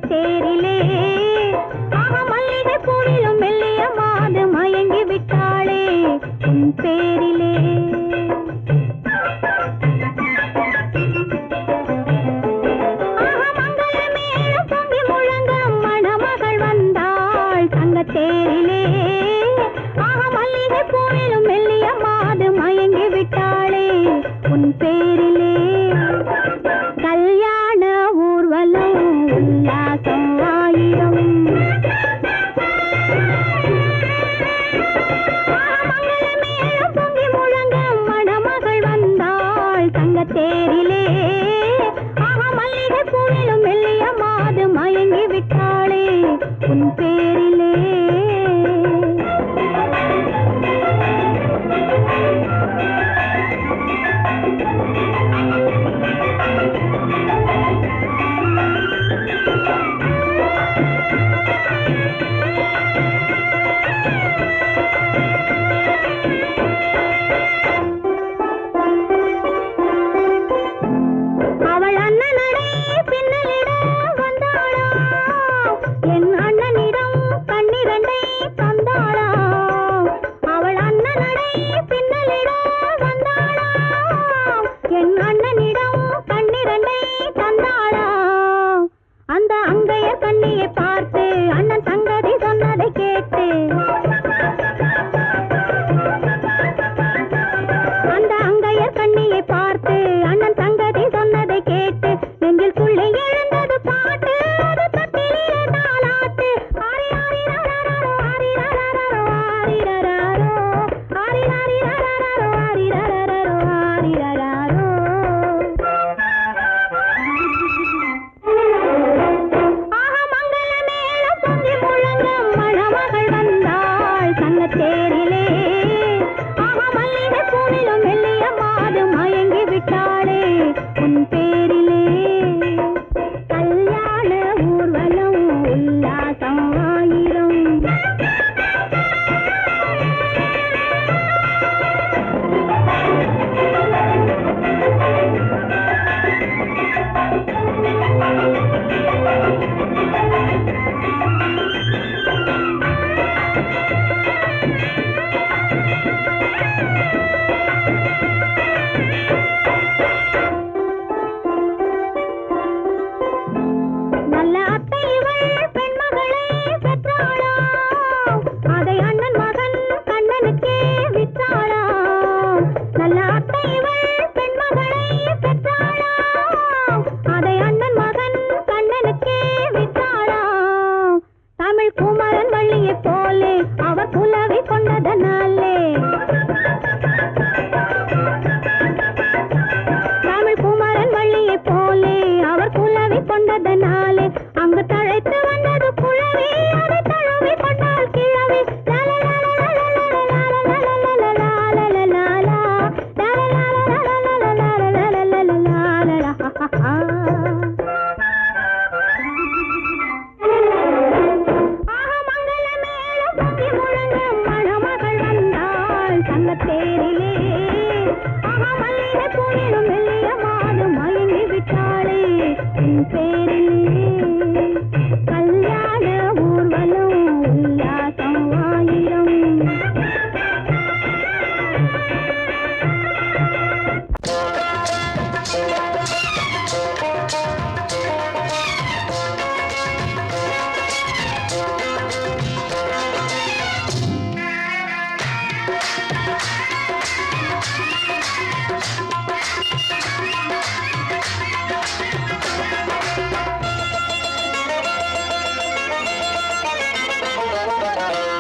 தேரிலே மல்லிகை பூவிலும் மெல்லிய மாது மயங்கி விட்டாளே உன் பேரிலே. தேரிலே மல்லிகை பூவிலும் மெல்லிய மாது மயங்கி விட்டாளே உன் பேரிலே. கல்யாண ஊர்வலம் உல்லாசம் ஆயிரம் மங்களமேளம் பொங்கி முழங்க மணமகள் வந்தாள் தங்க தேரிலே மல்லிகை பூவிலும் மெல்லிய மாது மயங்கி விட்டாளே உன் பேரிலே.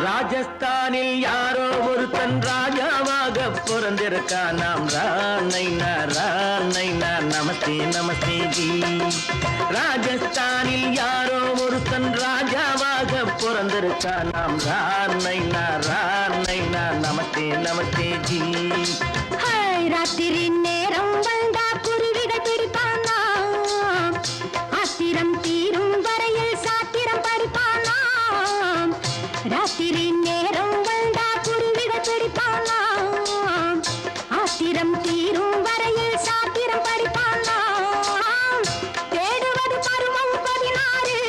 ராஜஸ்தானில் யாரோ ஒருத்தன் ராஜாவாக பிறந்திருக்கான். நாம் ராணைனா நமஸ்தே நமஸ்தே ஜி. ராஜஸ்தானில் யாரோ ஒருத்தன் ராஜாவாக பிறந்திருக்கான். நாம் ராணைனா நமஸ்தே நமஸ்தே ஜி. ராத்திரி நேரம் வந்தா குருவிகள் பிடிப்பானா, ஆத்திரம் தீரும் வரையில் சாத்திரம் படிப்பானா. ராத்திரி நேரம் வந்தா குருவிகள் பிடிப்பானா, ஆத்திரம் தீரும் வரையில் சாத்திரம் படிப்பானா. தேடுவது பருவம் 16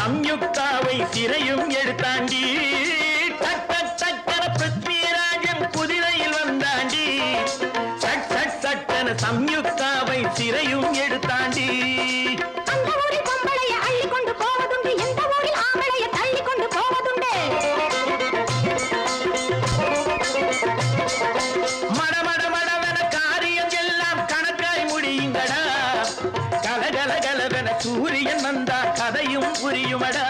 சம்யுக்தாவை சிறையும் எடுத்தாண்டி டக் டக் டக்கன பிருத்விராஜன் குதிரையில் வந்தாண்டி சட் சட் சட்டன சம்யுக்தாவை சிறையும் எடுத்தாண்டி அந்த ஊரில் பொம்பளைய அள்ளி கொண்டு போவதுண்டு எந்த ஊரில் ஆம்பளைய தள்ளி கொண்டு போவதுண்டு மட மட மடவென காரியம் எல்லாம் கணக்காய் முடியுங்கடா கலகல கலவென சூரியன் வந்தா கதையும் புரியுமடா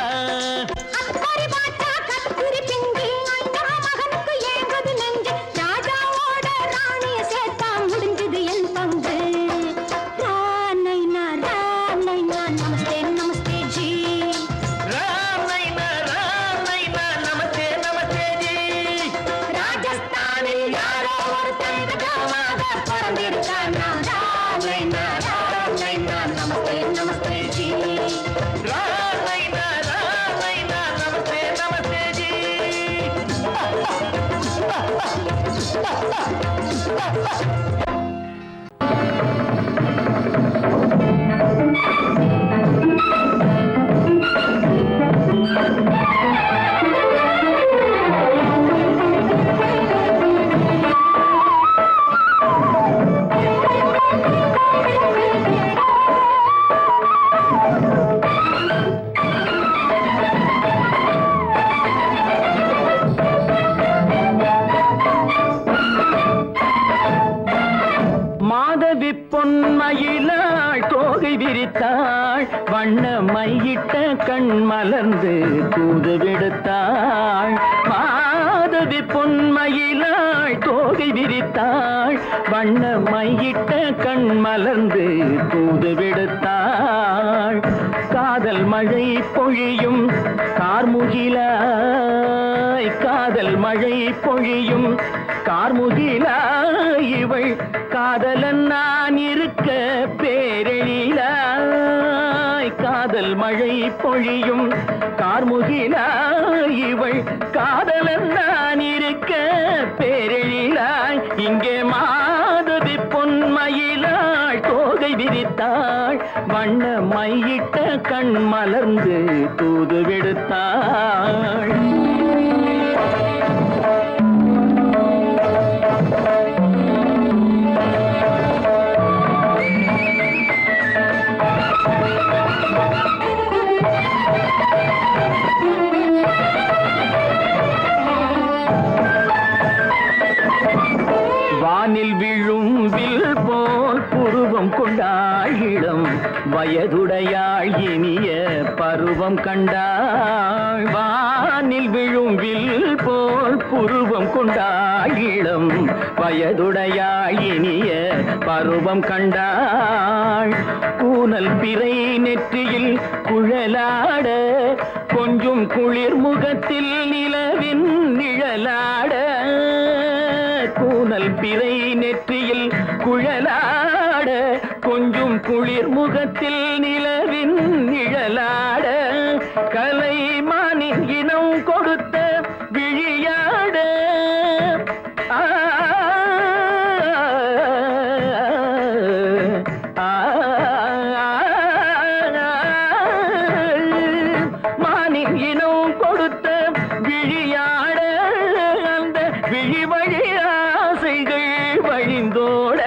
அத்தாரி பாட்டா கத்திரி பிங்கி அண்ணா மகனுக்கு ஏங்குது நெஞ்சு ராஜாவோட ராணிய சேர்த்தா முடிஞ்சது என் பங்கு ராமைனா நமஸ்தே நமஸ்தே ஜி ராம் நைனா நமஸ்தே நமஸ்தே ஜி ராஜஸ்தானில் யாரோ ஒருத்தன் ராமாக பிறந்திருக்கானா ராமைனா நமஸ்தே நமஸ்தே ஜி ராம் நைனா நமஸ்தே நமஸ்தே ஜி மாதவி பொன்மயிலாள் தோகை விரித்தாள் வண்ண மையிட்ட கண் மலர்ந்து தூது விடுத்தாள் மாதவி பொன்மயிலாள் தோகை விரித்தாள் வண்ண மையிட்ட கண் மலர்ந்து தூது விடுத்தாள் காதல் மழை பொழியும் கார்முகிலாய் காதல் மழை பொழியும் கார்முகிலாய் இவள் காதலன் நான் இருக்க பேரெழிலாய் காதல் மழை பொழியும் கார்முகிலாய் இவள் காதலன் நான் இருக்க பேரெழிலாய் இங்கே மாதவி பொன்மயிலாள் தோகை விரித்தாள் வண்ண மையிட்ட கண் மலர்ந்து தூது விடுத்தாள் வானில் விழும் வில் போல் புருவம் கொண்டாள் இளம் வயதுடையாள் இனிய பருவம் கண்டாள் வானில் விழும் வில் போல் புருவம் கொண்டாள் இளம் வயதுடையாள் இனிய பருவம் கண்டாள் கூனல் பிறை நெற்றியில் குழலாட கொஞ்சம் குளிர் முகத்தில் நிலவின் நிழலாட கூனல் பிறை நெற்றியில் குழலாட கொஞ்சம் குளிர் முகத்தில் நிலவின் நிழலாட கலைமானின் இனம் கொடுத்த விழியாட மானின் இனம் கொடுத்த விழியாட அந்த விழி வழி ஆசைகள் வழிந்தோட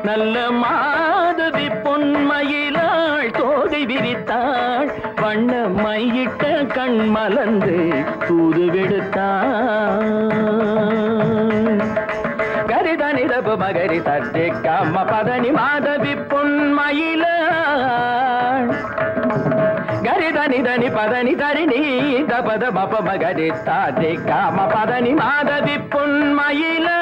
நல்ல மாதவி பொன்மயிலாள் தோகை விரித்தாள் வண்ண மையிட்ட கண் மலர்ந்து தூது விடுத்தாள் கரிதனி தப மகரி தட்டி கம்ம பதனி மாதவி பொன்மயிலாள் கரிதனி தனி பதனி தரிணி தபத மப மகரி தாட்டி காம பதனி மாதவி பொன்மயிலாள்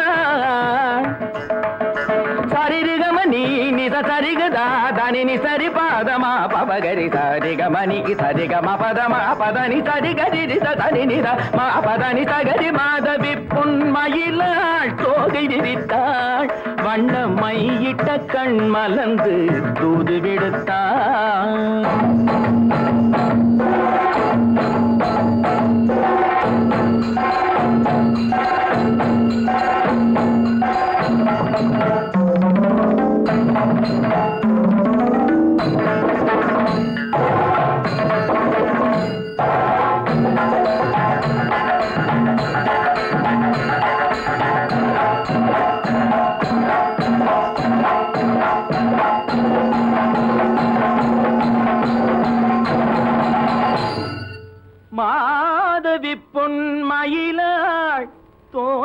சரிகமணி நித சரிகதா தனி சரி பாதமா பபகரி சரிகமணிக்கு சரிகம பதமா பதனி சரிகரி தனி நித மா பதனி சகரி மாதவி பொன்மயிலாள் தோகை விரித்தாள் வண்ண மையிட்ட கண் மலர்ந்து தூது விடுத்தாள்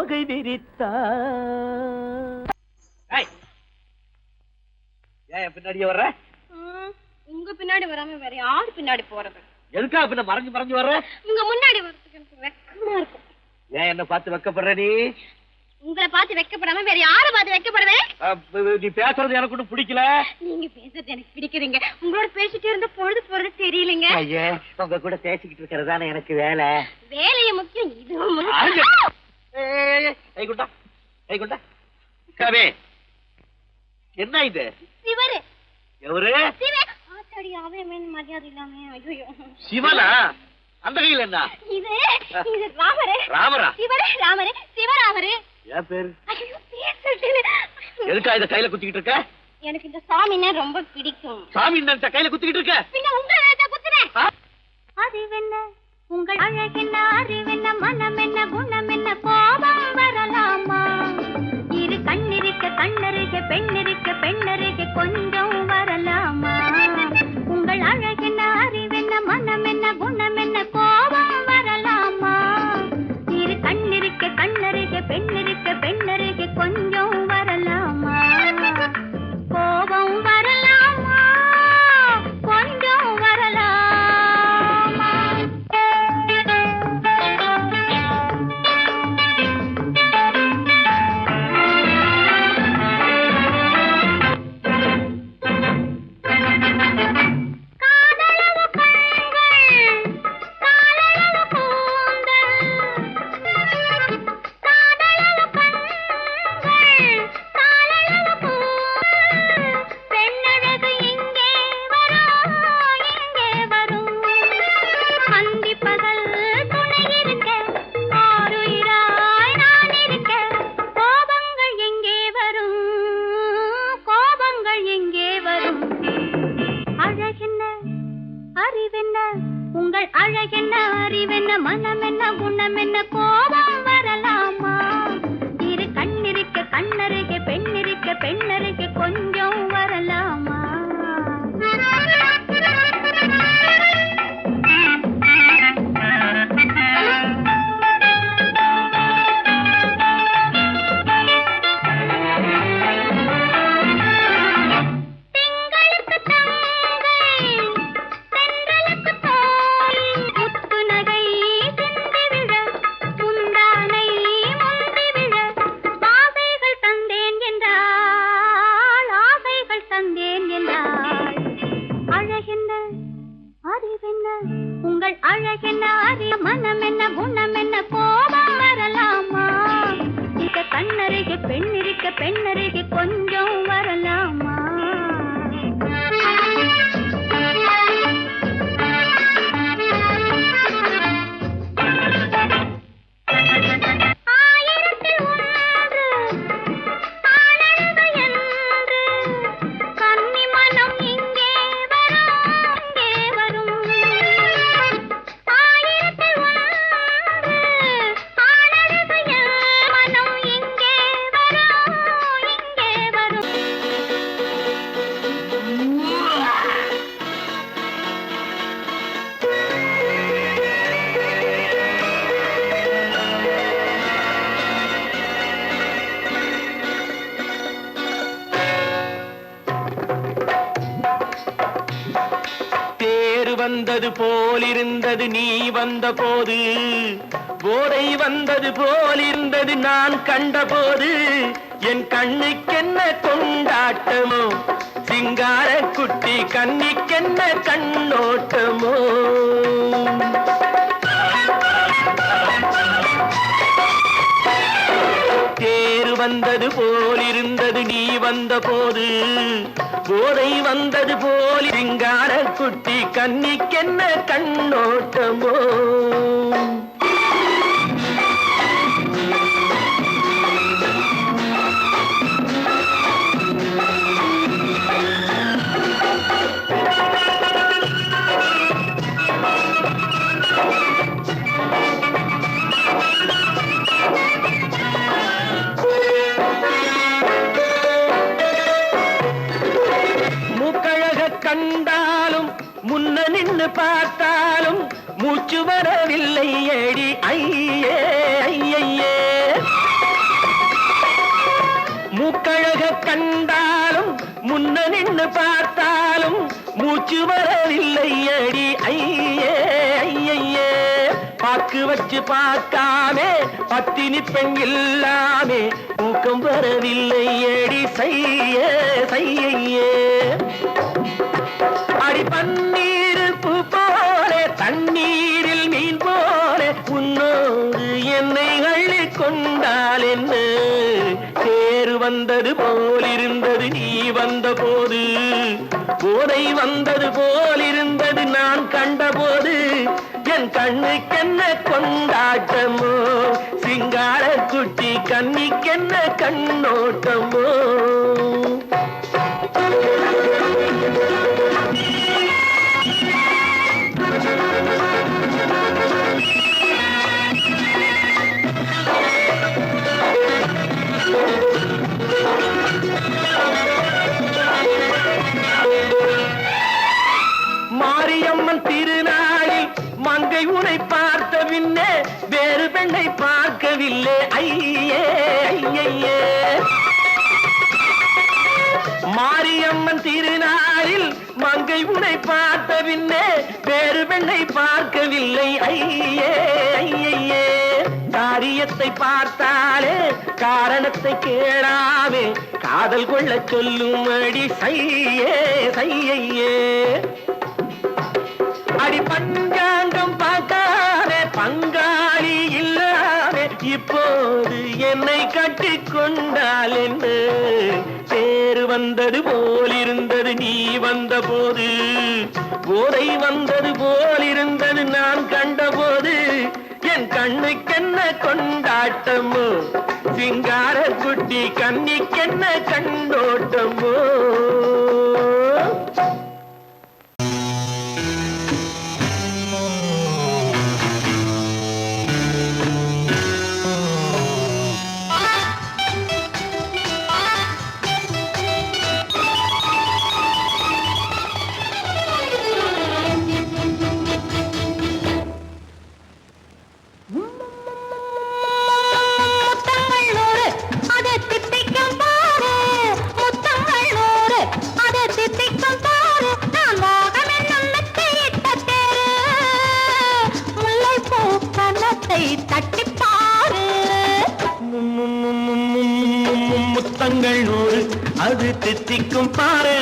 தோகை விரித்தார். ஏன் பின்னாடியே வர்ற? உங்க பின்னாடி வராம வேற யாரு பின்னாடி போறது? எதுக்கா பின்ன மறைஞ்சு மறைஞ்சு வர்ற? உங்க முன்னாடி வரதுக்கு எனக்கு வெக்கமா இருக்கும். ஏன் என்ன பார்த்து வெக்கப்படுற நீ? உங்களை பார்த்து வெக்கப்படாம வேற யாரை பார்த்து வெக்கப்படுவேன்? நீ பேசுறது எனக்கு ஒன்றும் பிடிக்கல. நீங்க பேசுறது எனக்கு பிடிக்கிறீங்க. உங்களோட பேசிட்டே இருந்த பொழுது போறது தெரியலங்க. ஐயே, உங்க கூட பேசிக்கிட்டு இருக்கிறதானே எனக்கு வேலை. வேலைய முக்கியம், இது என்ன இது? சிவரு. எவரு? ஆத்தாடி, அவன் மரியாதை இல்லாம. ஐயோ, சிவனா? அந்த கையில் என்ன? இது ராமரு. ராமரா? சிவரு ராமரு, சிவராமரு. ஏன் பேரு? ஐயோ, பேர் சொல்லிட்டேனே. எதுக்கா இத கையில குத்திக்கிட்டு இருக்க? எனக்கு இந்த சாமின்னா ரொம்ப பிடிக்கும். சாமி இந்த கையில குத்திக்கிட்டு இருக்க? பின்ன உங்களை குத்துறேன். அறிவென்ன உங்கள் அழகென்ன, அறிவென்ன மனம் என்ன, குணம் என்ன, கோபம் வரலாமா? இரு கண்ணிருக்க கண்ணருக, பெண்ணிருக்க பெண்ணருக, கொஞ்சம் வரலாமா? உங்கள் அழகென்ன, அறிவென்ன மனம் என்ன, குணம் என்ன, கோபம் வரலாமா? இரு கண்ணிருக்க கண்ணருக, பெண்ணிருக்க பெண்ணருக, கொஞ்சம் வரலாமா? கோபம் வரலாமா? கொஞ்சம் வரலாமா? உங்கள் அழகென்ன, அறிவென்ன மனம் என்ன, குணம் என்ன, கோபம் வரலாமா? இரு கண்ணிருக்க கண்ணருக, பெண்ணிருக்க பெண்ணருக, கொஞ்சம் வரலாமா? உங்கள் அழகென்ன, அறி மனம் என்ன, குணம் என்ன, கோபம் வரலாமா? இந்த கண்ணருக பெண்ணிருக்க பெண்ணருக, கொஞ்சம் வரலாமா? வந்தது போலிருந்தது நீ வந்த போது, போதை வந்தது போலிருந்தது நான் கண்டபோது, என் கண்ணுக்கென்ன கொண்டாட்டமோ, சிங்கார குட்டி கண்ணிக்கென்ன கண்ணோட்டமோ. தேர் வந்தது போலிருந்தது நீ வந்த போது, போதை வந்தது போல் சிங்கார குட்டி கண்ணிக்கென்ன கண்ணோட்டமோ. கண்டாலும் முன்ன நின்னு பார்த்தாலும் மூச்சு வரவில்லை ஏடி ஐயே ஐயே. மூக்கழக கண்டாலும் முன்ன நின்னு பார்த்தாலும் மூச்சு வரவில்லை அடி ஐயே ஐயே பாக்கு வச்சு பார்க்காமே பத்தினி பெண் இல்லாமே தூக்கம் வரவில்லை அடி செய்ய செய்யே அடி பன்னீர் பூ போல தண்ணீரில் மீன் போல உன்னோடு என்னை அள்ளி கொண்டால் என்ன தேர் வந்தது போலிருந்தது நீ வந்த போது போதை வந்தது போலிருந்தது நான் கண்டபோது என் கண்ணுக்கென்ன கொண்டாட்டமோ சிங்கார குட்டி கண்ணிக்கென்ன கண்ணோட்டமோ மாரியம்மன் திருநாளில் மங்கை உனை பார்த்த பின்னே வேறு பெண்ணை பார்க்கவில்லை ஐயே ஐயே மாரியம்மன் திருநாளில் மங்கை உனை பார்த்த பின்னே வேறு பெண்ணை பார்க்கவில்லை ஐயே ஐயே காரியத்தை பார்த்தாலே காரணத்தை கேளாவே காதல் கொள்ள சொல்லும் அடி செய்யே செய்யே அடி பஞ்சாங்கம் பார்க்காதே பங்காளி இல்லாமே இப்போது என்னை கட்டி கொண்டால் என்று தேர் வந்தது போலிருந்தது நீ வந்த போது போதை வந்தது போலிருந்தது நான் கண்டபோது என் கண்ணுக்கென்ன கொண்டாட்டமோ சிங்கார குட்டி கண்ணிக்கென்ன கண்டோட்டமோ முத்தங்கள் நூறு அது தித்திக்கும் பாரு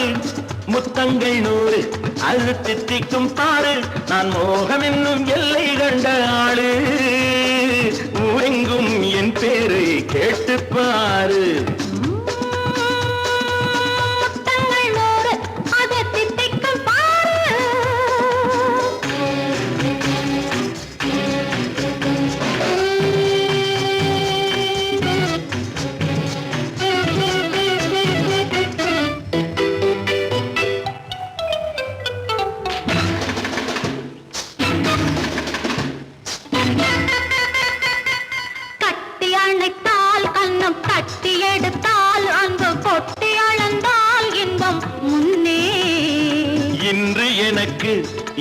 முத்தங்கள் நூறு அது தித்திக்கும் பாரு நான் மோகம் என்னும் எல்லை கண்ட ஆளு ஊரெங்கும் என் பேரை கேட்டு பாரு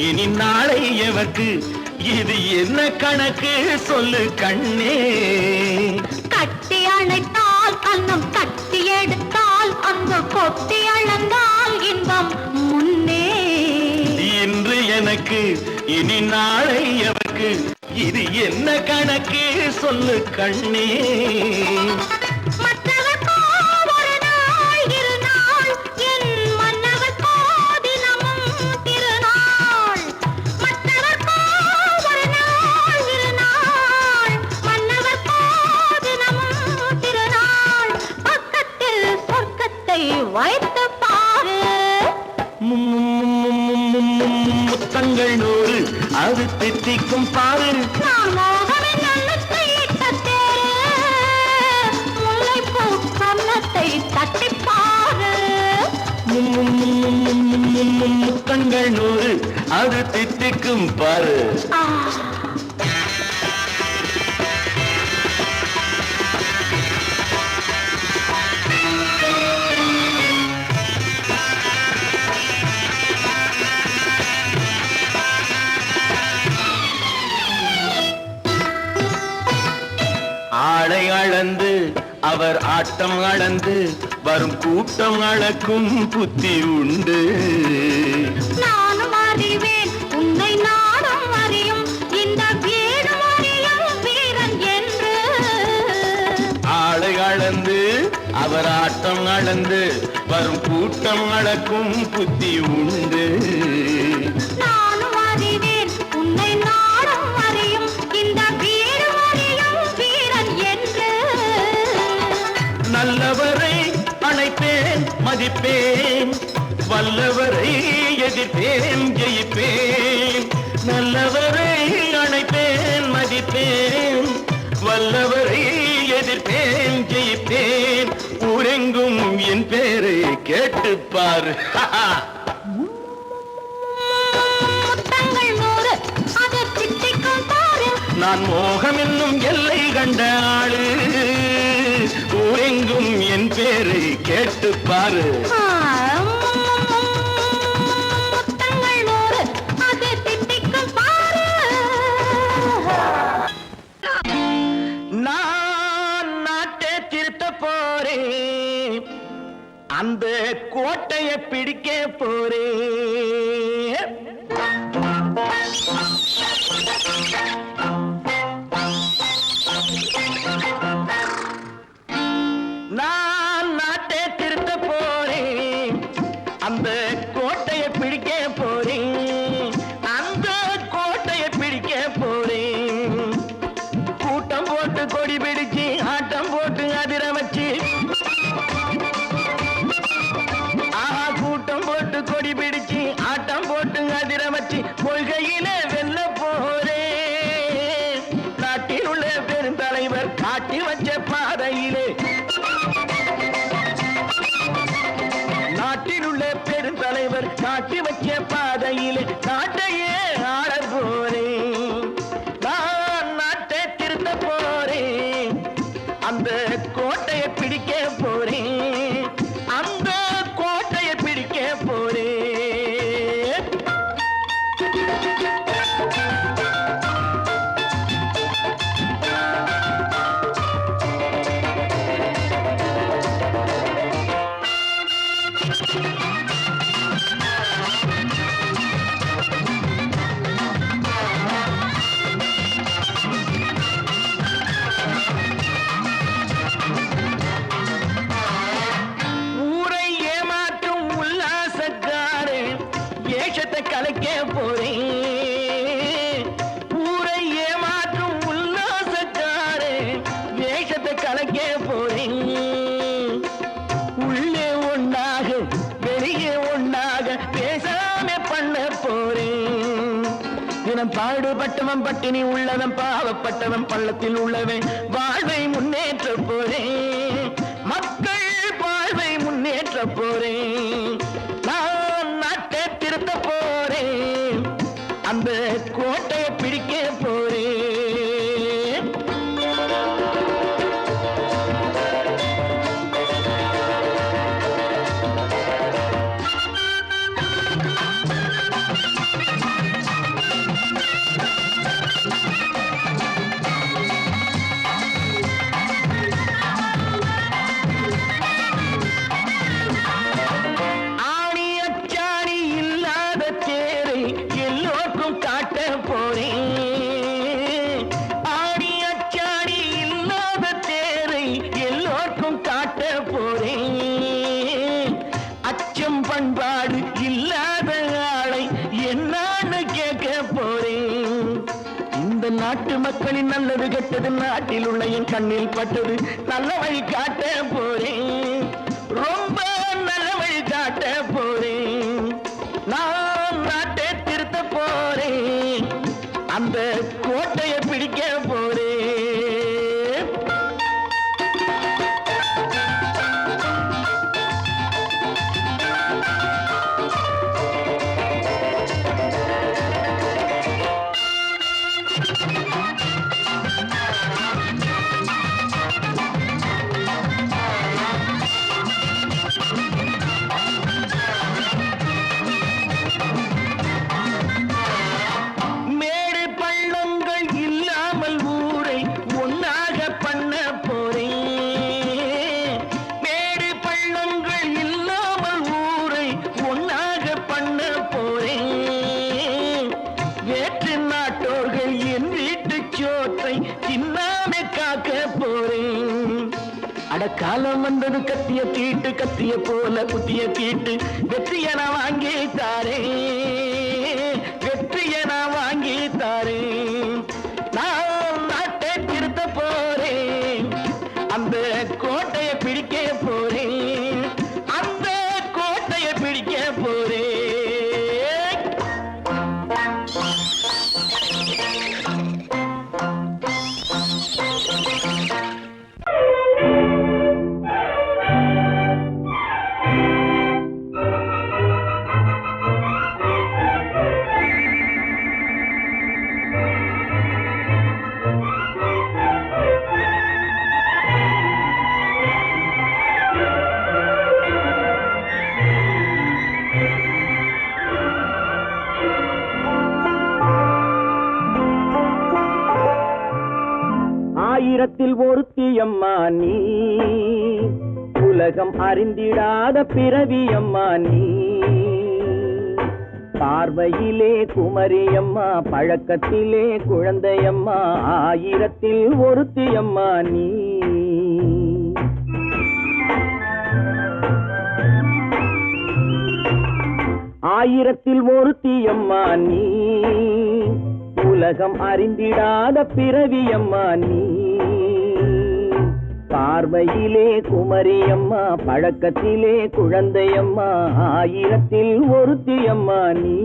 இனி நாளை எவர்க்கு இது என்ன கணக்கு சொல்லு கண்ணே கட்டி அணைத்தால் கண்ணம் கட்டி எடுத்தால் அங்கு கொட்டி அளந்தால் இன்பம் முன்னே இன்று எனக்கு இனி நாளை எவர்க்கு இது என்ன கணக்கு சொல்லு கண்ணே வைத்து பாரு முத்தங்கள் நூறு அது தித்திக்கும் பாரு நான் மோகனின் அன்னத்தை இட்ட முல்லைப்பூ கன்னத்தை தட்டி பாரு முத்தங்கள் நூறு அது தித்திக்கும் பாரு ஆளை அளந்து அவர் ஆட்டம் அளந்து வரும் கூட்டம் அளக்கும் புத்தி உண்டு. நானும் அறிவேன் உன்னை நாடும் அறியும் இந்த வீடும் அறியும் வீரன் என்று. ஆளை அளந்து அவர் ஆட்டம் அளந்து வரும் கூட்டம் அளக்கும் புத்தி உண்டு. நானும் அறிவேன் உன்னை நாடும் அறியும் இந்த வீடும் அறியும் வீரன் என்று. நல்லவரை அணைப்பேன் மதிப்பேன், வல்லவரை எதிர்ப்பேன் ஜெயிப்பேன். நல்லவரை அணைப்பேன் மதிப்பேன், வல்லவரை எதிர்ப்பேன் ஜெயிப்பேன். ஊரெங்கும் என் பேரை கேட்டுப்பார். முத்தங்கள் 100 அது தித்திக்கும் பாரு. நான் மோகம் என்னும் எல்லை கண்ட ஆளு, ஊரெங்கும் என் பேரை கேட்டுப்பாரு. முத்தங்கள் 100 அது தித்திக்கும் பாரு. நான் நாட்டை திருத்த போறேன், அந்த கோட்டையை பிடிக்க போறேன். நான் நாட்டை திருத்த போறேன், அந்த கோட்டையை பிடிக்க போறேன். அந்த கோட்டையை பிடிக்க போறேன். கூட்டம் போட்டு கொடி பிடிச்சு ஆட்டம் போட்டு அதிர வச்சு, கூட்டம் போட்டு கொடி பிடிச்சு ஆட்டம் போட்டு அதிர வச்சு கொள்கையில வெல்ல போறேன். நாட்டில் உள்ள பெருந்தலைவர் காட்டி வச்ச பாதையிலே, நாட்டில் உள்ள பெருந்தலைவர் காட்டி வச்ச பாதையிலே நாட்டையே ஆள போறேன். நான் நாட்டை திருத்த போறேன், அந்த கோட்டையை பிடிக்க போறேன். அந்த கோட்டையை பிடிக்க போறேன். ஊரை ஏமாற்றும் உல்லாசக்காரே ஏஷத்தை கலைக்க போறேன். ஊரை ஏமாற்றும் உல்லாசக்காரே வேஷத்தை கலைக்க போறேன். உள்ளே ஒண்ணாக வெளியே ஒண்ணாக பேசாம பண்ண போறேன். தினம் பாடுபட்டவன் பட்டினி உள்ளவன் பாவப்பட்டவன் பள்ளத்தில் உள்ளவன் வாழ்வை முன்னேற்ற போறேன். மக்கள் வாழ்வை முன்னேற்ற போறேன். நான் நாட்டை திருத்த போறேன், அந்த கோட்டையை பிடிக்க போறேன். ஆணி அச்சாணி இல்லாத தேரை எல்லோருக்கும் காட்ட போறேன். ஆணி அச்சாணி இல்லாத தேரை எல்லோருக்கும் காட்ட போறேன். அச்சம் பண்பாடு இல்லாத ஆளை என்னான்னு கேட்க போறேன். இந்த நாட்டு மக்களின் நல்லது கெட்டது நாட்டில் உள்ள என் கண்ணில் பட்டது. நல்ல வழி காட்ட போறேன், ரொம்ப நல்ல வழி காட்ட போறேன். நான் நாட்டை திருத்த போறேன், அந்த கோட்டையை பிடிக்க போறேன். மேடு பள்ளம் காலம் வந்தது கத்திய போல குத்திய தீட்டு வெற்றிய நான் வாங்கி தாரே வெற்றிய நான் வாங்கி தாரே நான் நாட்டை திருத்த போறேன் அந்த கோட்டையை பிடிக்க போறேன் அந்த கோட்டையை பிடிக்க போறேன் ஆயிரத்தில் ஒருத்தியம்மா நீ உலகம் அறிந்திடாத பிறவியம்மா நீ பார்வையிலே குமரியம்மா பழக்கத்திலே குழந்தையம்மா ஆயிரத்தில் ஒருத்தியம்மா நீ ஆயிரத்தில் ஒருத்தியம்மா நீ உலகம் அறிந்திடாத பிறவியம்மா நீ பார்வையிலே குமரியம்மா பழக்கத்திலே குழந்தையம்மா ஆயிரத்தில் ஒருத்தியம்மா நீ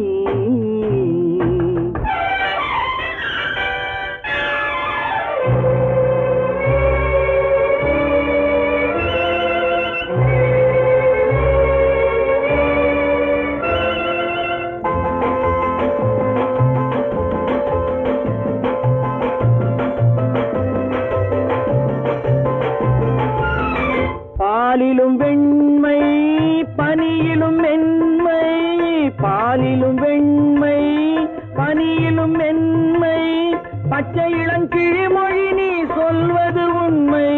பாலிலும் வெண்மை பனியிலும் மென்மை பாலிலும் வெண்மை பனியிலும் மென்மை பச்சை இளங்கிழிமொழி நீ சொல்வது உண்மை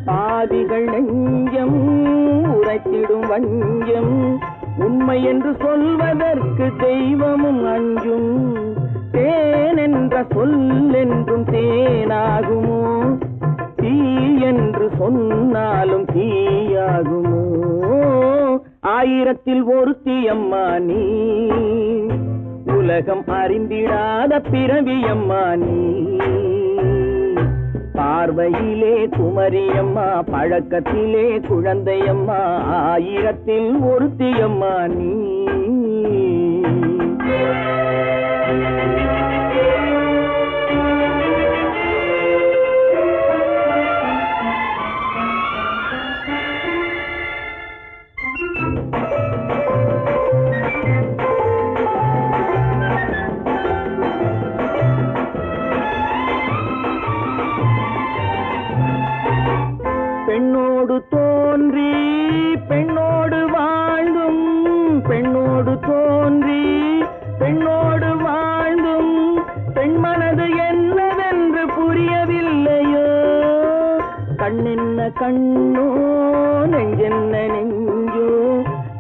பாதிகள் நெஞ்சம் உரைத்திடும் வஞ்சம் உண்மை என்று சொல்வதற்கு தெய்வமும் அஞ்சும் தேன் என்ற சொல் என்றும் தேனாகுமோ தீ என்று சொன்னாலும் தீயாகுமோ ஆயிரத்தில் ஒருத்தியம்மா நீ உலகம் அறிந்திடாத பிறவியம்மா நீ பார்வையிலே குமரியம்மா பழக்கத்திலே குழந்தையம்மா ஆயிரத்தில் ஒருத்தியம்மா நீ பெண்ணோடு தோன்றி பெண்ணோடு வாழ்ந்தும் பெண்ணோடு தோன்றி பெண்ணோடு வாழ்ந்தும் பெண் மனது என்னவென்று புரியவில்லையோ கண்ணென்ன கண்ணோ நெஞ்சென்ன நெஞ்சோ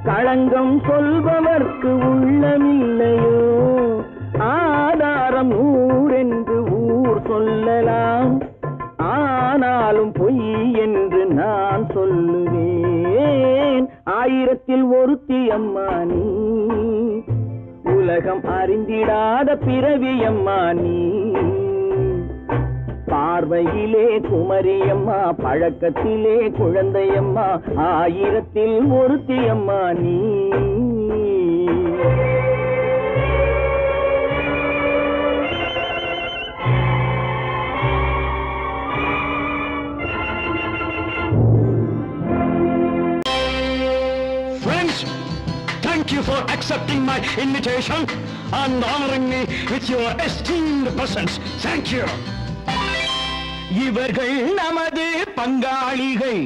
களங்கம் சொல்பவர்க்கு உள்ளமில்லையோ ஆதாரம் ஊரென்று ஊர் சொல்லலாம் ஆனாலும் பொய் என்று நான் சொல்லுவேன் ஆயிரத்தில் ஒருத்தியம்மா நீ உலகம் அறிந்திடாத பிறவியம்மா நீ பார்வையிலே குமரியம்மா பழக்கத்திலே குழந்தையம்மா ஆயிரத்தில் ஒருத்தியம்மா நீ Thank you for accepting my invitation and honoring me with your esteemed presence. Thank you. இவர்கள் நமது பங்காளிகள்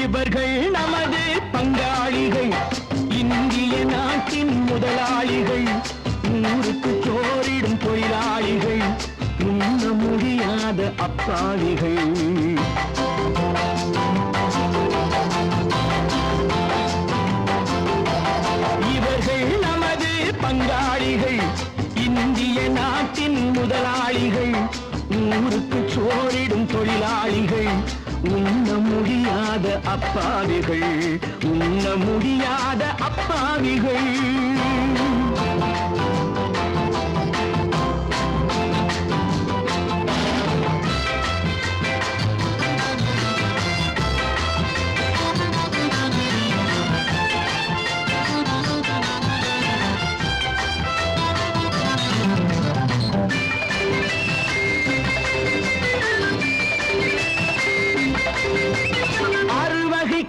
இவர்கள் நமது பங்காளிகள் இந்திய நாட்டின் முதலாளிகள் ஊருக்கு சோறிடும் தொழிலாளிகள் உண்ண முடியாத அப்பாவிகள் பங்காளிகள் இந்திய நாட்டின் முதலாளிகள் ஊருக்கு சோறிடும் தொழிலாளிகள், உண்ண முடியாத அப்பாவிகள், உண்ண முடியாத அப்பாவிகள்.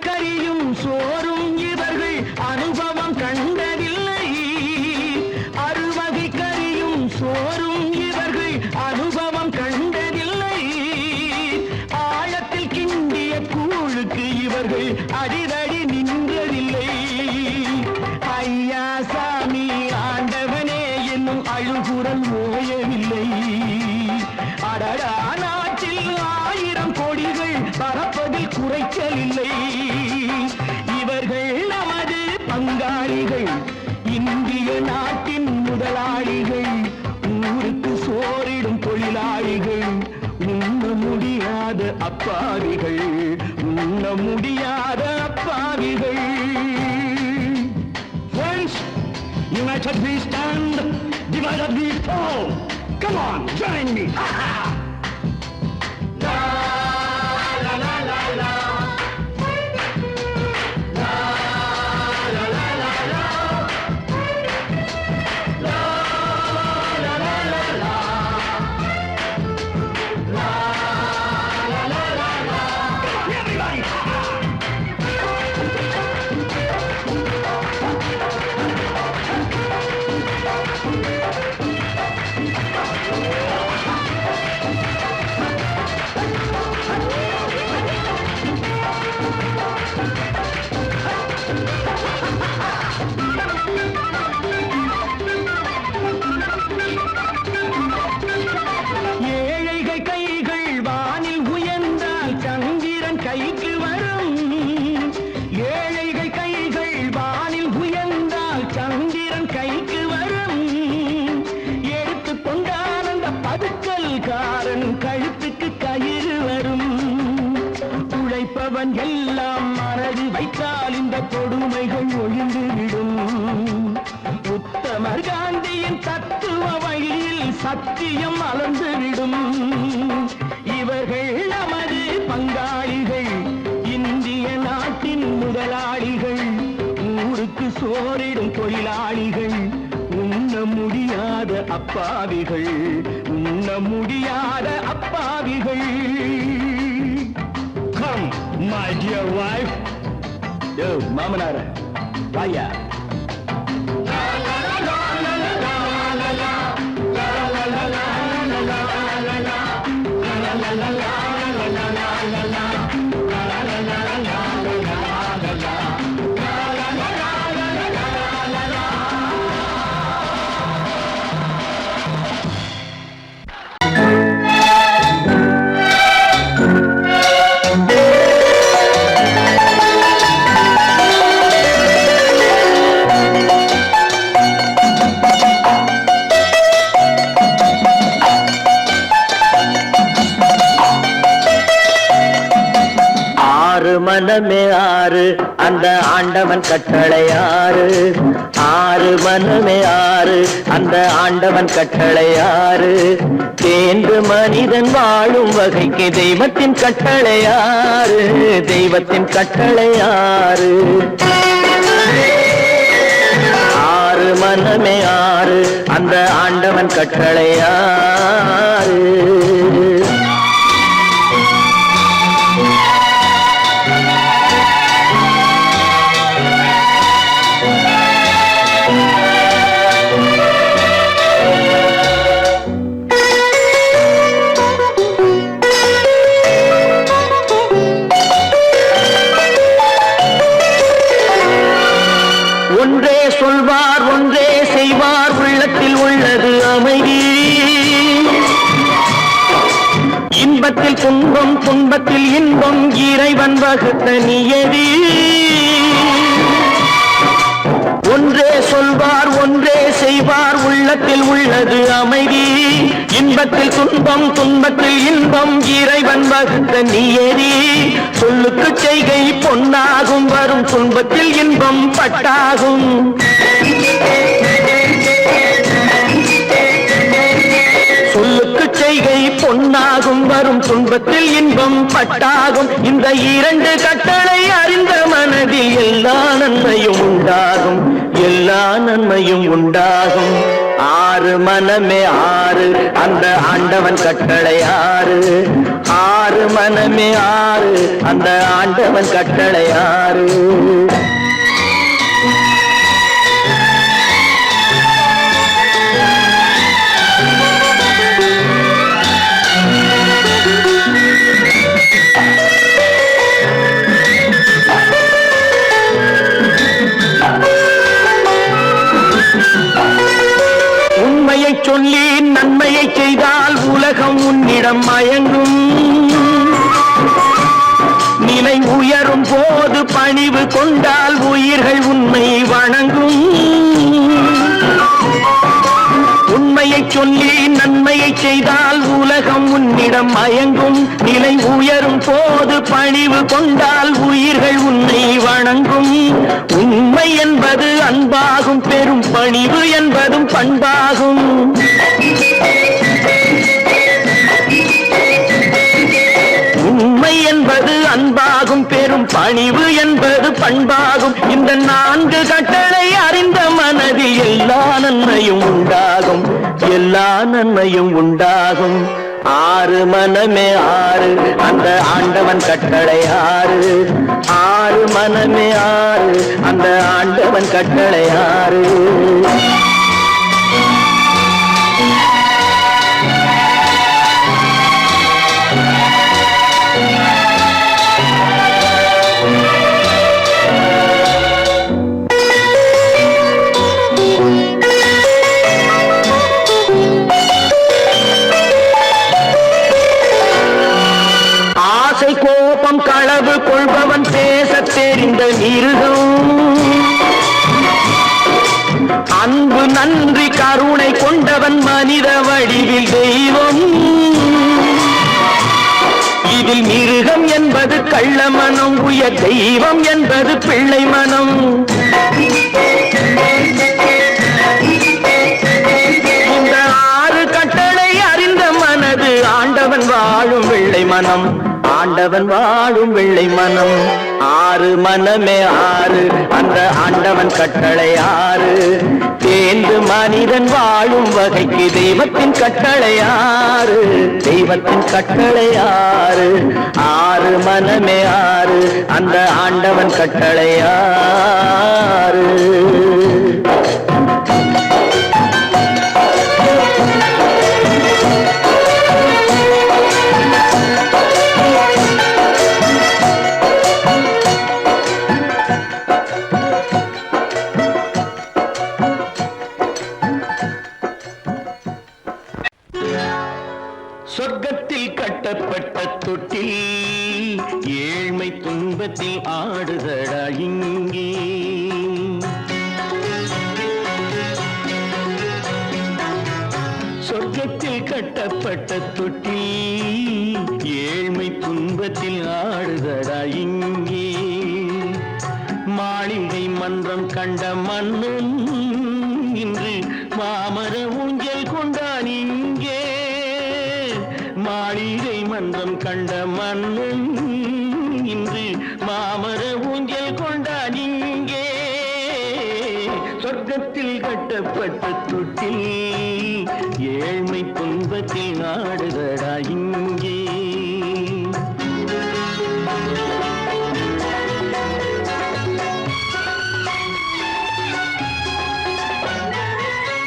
கறியும் சோறும் இவர்கள் அனுபவம் கண்டதில்லை. அறுவகை கறியும் சோறும் இவர்கள் அனுபவம் கண்டதில்லை. ஆழத்தில் கிண்டிய கூழுக்கு இவர்கள் அடிதடி நின்றதில்லை. ஐயா சாமி ஆண்டவனே என்னும் அழுகுரல் ஓயவில்லை. அடடா நாட்டில் 1000 கோடிகள் பறப்பதில் குறைச்சல் இல்லை. இவர்கள் நமது பங்காளிகள், இந்திய நாட்டின் முதலாளிகள், ஊருக்கு சோறிடும் தொழிலாளிகள், உண்ண முடியாத அப்பாவிகள், உண்ண முடியாத அப்பாவிகள். Friends, united we stand, divided we fall. Come on, join me. எல்லாம் மனது வைத்தால் இந்த கொடுமைகள் ஒழிந்துவிடும். உத்தமர் காந்தியின் தத்துவ வழியில் சத்தியம் மலர்ந்துவிடும். இவர்கள் நமது பங்காளிகள், இந்திய நாட்டின் முதலாளிகள், ஊருக்கு சோறிடும் தொழிலாளிகள், உண்ண முடியாத அப்பாவிகள், உண்ண முடியாத அப்பாவிகள். Come, my dear wife. Yo, Mamanara, vaya. மனமே ஆறு, அந்த ஆண்டவன் கட்டளை ஆறு. ஆறு மனமே ஆறு, அந்த ஆண்டவன் கட்டளை ஆறு. தேர்ந்து மனிதன் வாழும் வகைக்கு தெய்வத்தின் கட்டளை ஆறு, தெய்வத்தின் கட்டளை ஆறு. ஆறு மனமே ஆறு, அந்த ஆண்டவன் கட்டளை ஆறு. ஒன்றே சொல்வார், ஒன்றே செய்வார், உள்ளத்தில் உள்ளது அமைதி. இன்பத்தில் துன்பம், துன்பத்தில் இன்பம், இறைவன் வகுத்த நியதி. ஒன்றே சொல்வார், ஒன்றே செய்வார், உள்ள உள்ளத்தில் உள்ளது அமைதி. இன்பத்தில் துன்பம், துன்பத்தில் இன்பம், இறைவன் வகுத்த நியதி. சொல்லுக்கு செய்கை பொன்னாகும், வரும் துன்பத்தில் இன்பம் பட்டாகும். சொல்லுக்கு செய்கை பொன்னாகும், வரும் துன்பத்தில் இன்பம் பட்டாகும். இந்த இரண்டு கட்டளை அறிந்த மனதில் எல்லா நன்மையும் உண்டாகும், எல்லா நன்மையும் உண்டாகும். ஆறு மனமே ஆறு, அந்த ஆண்டவன் கட்டளை ஆறு. ஆறு மனமே ஆறு, அந்த ஆண்டவன் கட்டளை ஆறு. உண்மையை சொல்லி நன்மையை செய்தால் உலகம் உன்னிடம் மயங்கும். நிலை உயரும் போது பணிவு கொண்டால் உயிர்கள் உன்னை வணங்கும். உண்மையை சொல்லி நன்மையை செய்தால் உலகம் உன்னிடம் மயங்கும். நிலை உயரும் போது பணிவு கொண்டால் உயிர்கள் உன்னை வணங்கும். உண்மை என்பது அன்பாகும், பெரும் பணிவு என்பதும் பண்பாகும். உண்மை என்பது அன்பாகும், பெரும் பணிவு என்பது பண்பாகும். இந்த நான்கு கட்டளை அறிந்த மனதில் எல்லா நன்மையும் உண்டாகும், எல்லா நன்மையும் உண்டாகும். ஆறு மனமே ஆறு, அந்த ஆண்டவன் கட்டளை ஆறு. ஆறு மனமே ஆறு, அந்த ஆண்டவன் கட்டளை ஆறு. கோபம் களவு கொள்பவன் பேசத் தெரிந்த மிருகம். அன்பு நன்றி கருணை கொண்டவன் மனித வடிவில் தெய்வம். இதில் மிருகம் என்பது கள்ள மனம், உயர் தெய்வம் என்பது பிள்ளை மனம். இந்த ஆறு கட்டளை அறிந்த மனது ஆண்டவன் வாழும் வெள்ளை மனம், ஆண்டவன் வாழும் வெள்ளை மனம். ஆறு மனமே ஆறு, அந்த ஆண்டவன் கட்டளை ஆறு. தேர்ந்து மனிதன் வாழும் வகைக்கு தெய்வத்தின் கட்டளை ஆறு, தெய்வத்தின் கட்டளை ஆறு. ஆறு மனமே ஆறு, அந்த ஆண்டவன் கட்டளை ஆறு. சொர்க்கத்தில் கட்டப்பட்ட தொட்டில் ஏழ்மை துன்பத்தில் ஆடுதடா இங்கே. சொர்க்கத்தில் கட்டப்பட்ட தொட்டில் ஏழ்மை துன்பத்தில் ஆடுதடா இங்கே. மாளிகை மன்றம் கண்ட மன்னன் இன்று மாமர ஊஞ்சல் கொண்டான் இங்கே. மாளிகை மன்றம் கண்ட மன்னன் இன்று மாமர ஊஞ்சல் கொண்டான் இங்கே. சொர்க்கத்தில் கட்டப்பட்ட தொட்டில் ஏழ்மை துன்பத்தில் ஆடுதடா இங்கே.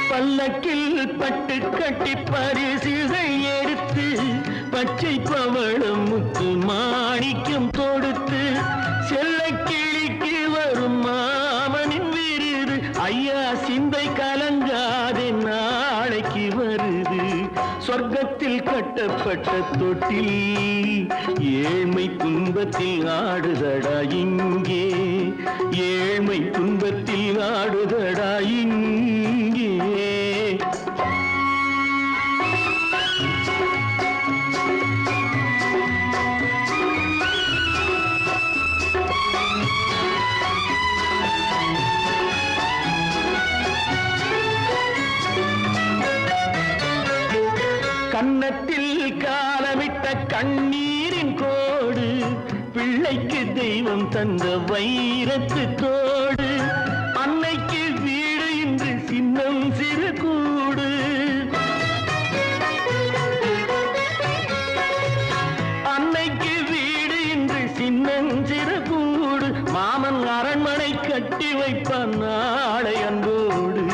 பல்லக்கில் பட்டு கட்டி பரிசுகள் எடுத்து பச்சை பவளம் முத்து மாணிக்கம் தொடுத்து செல்ல கிளிக்கு வரும் மாமனின் விருது. ஐயா சிந்தை கலங்காதே நாளைக்கு வருது. சொர்க்கத்தில் கட்டப்பட்ட தொட்டில் ஏழ்மை துன்பத்தில் ஆடுதடா இங்கே. ஏழ்மை துன்பத்தில் ஆடுதடா இங்கே. கன்னத்தில் காலமிட்ட கண்ணீரின் கோடு பிள்ளைக்கு தெய்வம் தந்த வைரத்து தோடு அன்னைக்கு வீடு இன்று சின்னம் சிறு கூடு அன்னைக்கு வீடு இன்று சின்னஞ்சிறு கூடு மாமன் அரண்மனை கட்டி வைப்பான் நாளை அன்போடு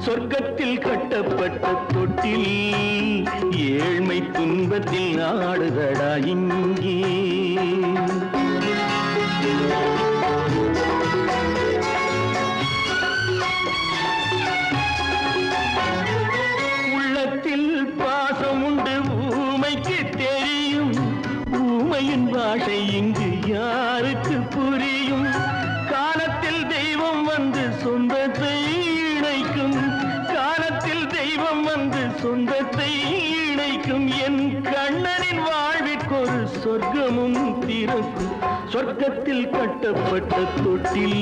சொர்க்கத்தில் கட்டப்பட்ட தொட்டில் ஏழ்மை துன்பத்தில் ஆடுதடா இங்கே உள்ளத்தில் பாசம் உண்டு ஊமைக்கு தெரியும் ஊமையின் பாஷை இங்கு யாருக்கு புரியும் காலத்தில் தெய்வம் வந்து சொந்தத்தை இணைக்கும் காலத்தில் தெய்வம் வந்து சொந்தத்தை இணைக்கும் என் கண்ணனின் வாழ்விற்கொரு சொர்க்கமும் திறக்கும் சொர்க்கத்தில் கட்டப்பட்ட தொட்டில்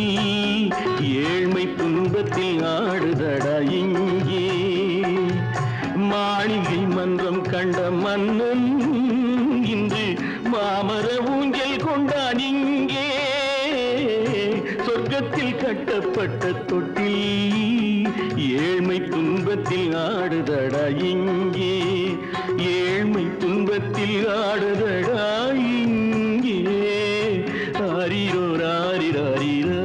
ஏழ்மை துன்பத்தில் ஆடுதடா இங்கே மாளிகை மன்றம் கண்ட மன்னன் இன்று மாமர ஊஞ்சல் கொண்டான் இங்கே சொர்க்கத்தில் கட்டப்பட்ட தொட்டில் ஏழ்மை துன்பத்தில் ஆடுதடா இங்கே ஏழ்மை துன்பத்தில் ஆடுதடா இங்கே ஆரிரோ ராரிராரிரா